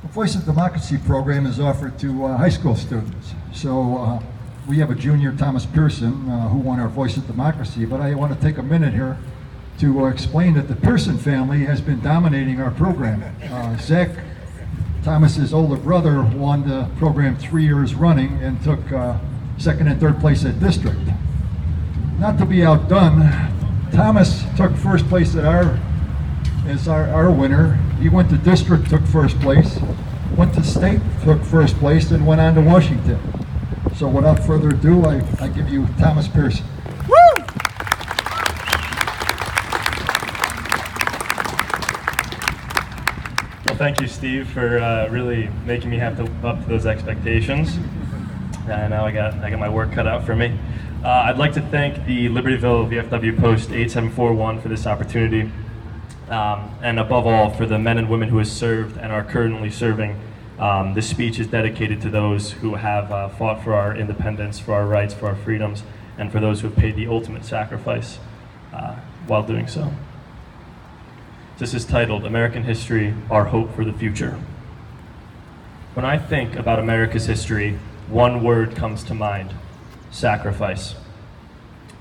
The Voice of Democracy program is offered to high school students. So we have a junior, Thomas Pearson, who won our Voice of Democracy, but I want to take a minute here to explain that the Pearson family has been dominating our program. Zach, Thomas's older brother, won the program 3 years running and took second and third place at district. Not to be outdone, Thomas took first place at our winner. He went to district, took first place, went to state, took first place, and went on to Washington. So without further ado, I give you Thomas Pearson. Woo! Well, thank you, Steve, for really making me have to live up to those expectations. Now I got my work cut out for me. I'd like to thank the Libertyville VFW Post 8741 for this opportunity, and above all for the men and women who have served and are currently serving. This speech is dedicated to those who have fought for our independence, for our rights, for our freedoms, and for those who have paid the ultimate sacrifice while doing so. This is titled, American History, Our Hope for the Future. When I think about America's history, one word comes to mind: sacrifice.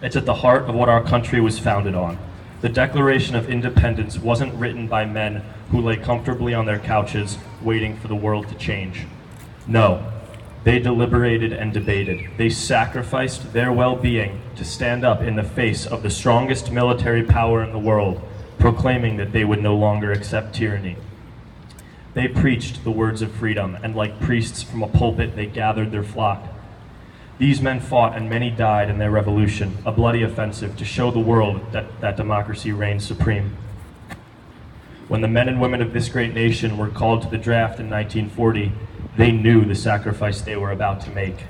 It's at the heart of what our country was founded on. The Declaration of Independence wasn't written by men who lay comfortably on their couches waiting for the world to change. No, they deliberated and debated. They sacrificed their well-being to stand up in the face of the strongest military power in the world, proclaiming that they would no longer accept tyranny. They preached the words of freedom, and like priests from a pulpit, they gathered their flock. These men fought and many died in their revolution, a bloody offensive to show the world that democracy reigns supreme. When the men and women of this great nation were called to the draft in 1940, they knew the sacrifice they were about to make.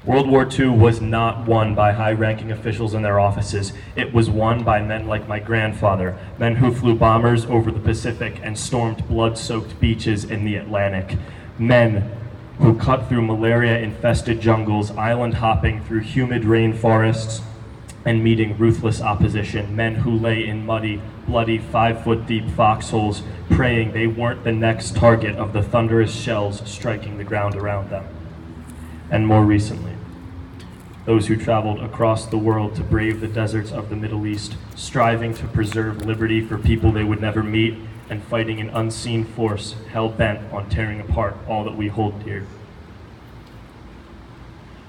World War II was not won by high-ranking officials in their offices. It was won by men like my grandfather, men who flew bombers over the Pacific and stormed blood-soaked beaches in the Atlantic, men who cut through malaria-infested jungles, island hopping through humid rainforests, and meeting ruthless opposition, men who lay in muddy, bloody, 5-foot-deep foxholes, praying they weren't the next target of the thunderous shells striking the ground around them. And more recently, those who traveled across the world to brave the deserts of the Middle East, striving to preserve liberty for people they would never meet, and fighting an unseen force hell-bent on tearing apart all that we hold dear.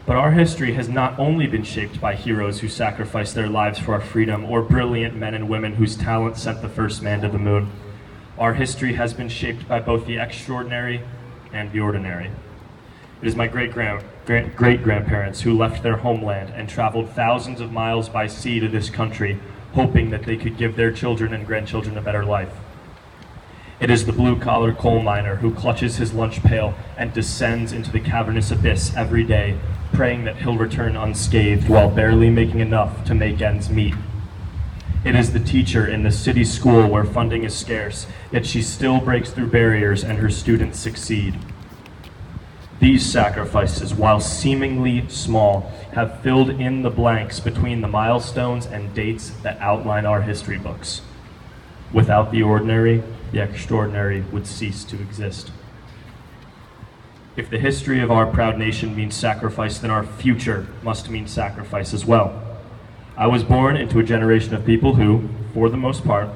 But our history has not only been shaped by heroes who sacrificed their lives for our freedom, or brilliant men and women whose talent sent the first man to the moon. Our history has been shaped by both the extraordinary and the ordinary. It is my great-grandparents who left their homeland and traveled thousands of miles by sea to this country, hoping that they could give their children and grandchildren a better life. It is the blue-collar coal miner who clutches his lunch pail and descends into the cavernous abyss every day, praying that he'll return unscathed while barely making enough to make ends meet. It is the teacher in the city school where funding is scarce, yet she still breaks through barriers and her students succeed. These sacrifices, while seemingly small, have filled in the blanks between the milestones and dates that outline our history books. Without the ordinary, the extraordinary would cease to exist. If the history of our proud nation means sacrifice, then our future must mean sacrifice as well. I was born into a generation of people who, for the most part,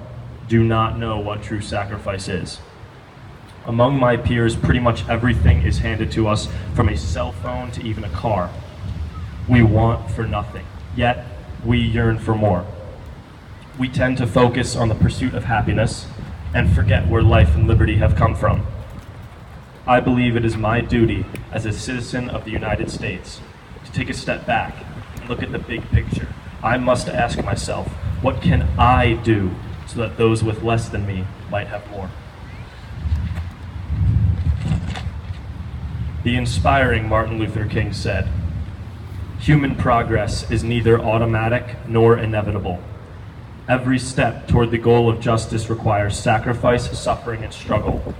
do not know what true sacrifice is. Among my peers, pretty much everything is handed to us, from a cell phone to even a car. We want for nothing, yet we yearn for more. We tend to focus on the pursuit of happiness and forget where life and liberty have come from. I believe it is my duty as a citizen of the United States to take a step back and look at the big picture. I must ask myself, what can I do so that those with less than me might have more? The inspiring Martin Luther King said, "Human progress is neither automatic nor inevitable. Every step toward the goal of justice requires sacrifice, suffering, and struggle,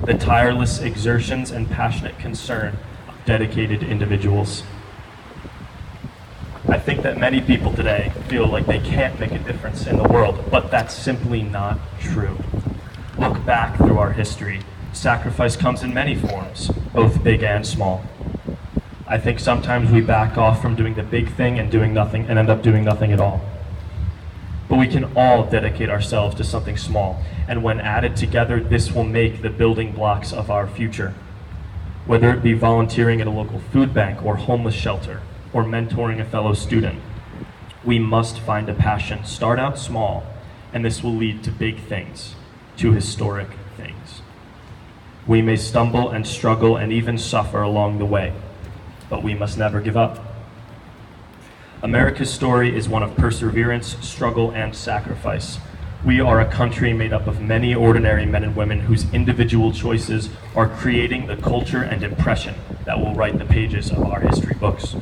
the tireless exertions and passionate concern of dedicated individuals." I think that many people today feel like they can't make a difference in the world, but that's simply not true. Look back through our history. Sacrifice comes in many forms, both big and small. I think sometimes we back off from doing the big thing and doing nothing and end up doing nothing at all. But we can all dedicate ourselves to something small, and when added together, this will make the building blocks of our future. Whether it be volunteering at a local food bank or homeless shelter, or mentoring a fellow student, we must find a passion. Start out small, and this will lead to big things, to historic things. We may stumble and struggle and even suffer along the way, but we must never give up. America's story is one of perseverance, struggle, and sacrifice. We are a country made up of many ordinary men and women whose individual choices are creating the culture and impression that will write the pages of our history books.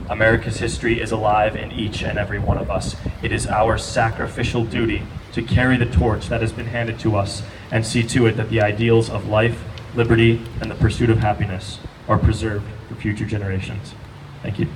America's history is alive in each and every one of us. It is our sacrificial duty to carry the torch that has been handed to us and see to it that the ideals of life, liberty, and the pursuit of happiness are preserved for future generations. Thank you.